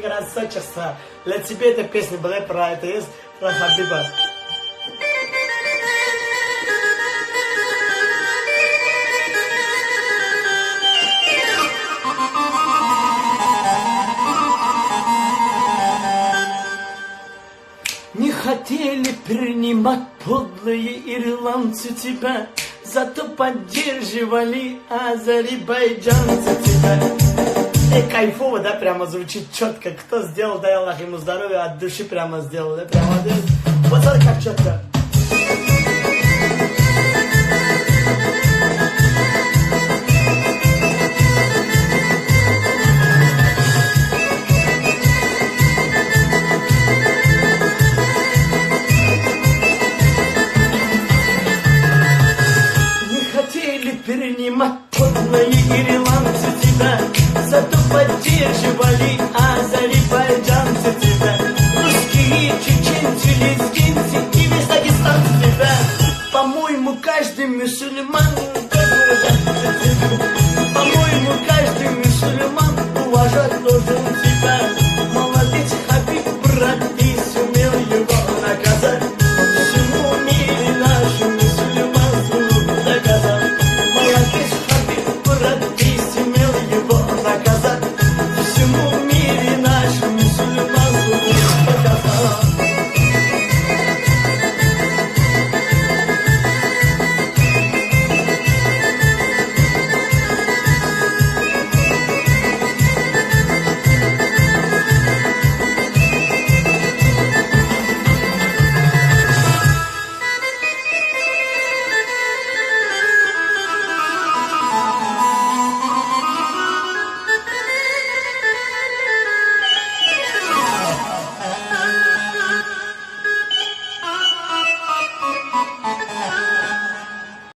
Красавица, для тебя эта песня была про это, есть про Хабиба. Не хотели принимать подлые ирландцы тебя, зато поддерживали азербайджанцы тебя. И кайфово, да, прямо звучит четко. Кто сделал, дай Аллах ему здоровья, от души прямо сделал, да, прямо. Вот смотри, как четко. Не хотели перенимать подлые ирландцы тебя, зато поддерживали азербайджанцы тебя. Русские, чеченцы, лезгинцы и весь Дагестанцы тебя. По-моему, каждый мусульман, по-моему, каждый мусульман уважать должен тебя.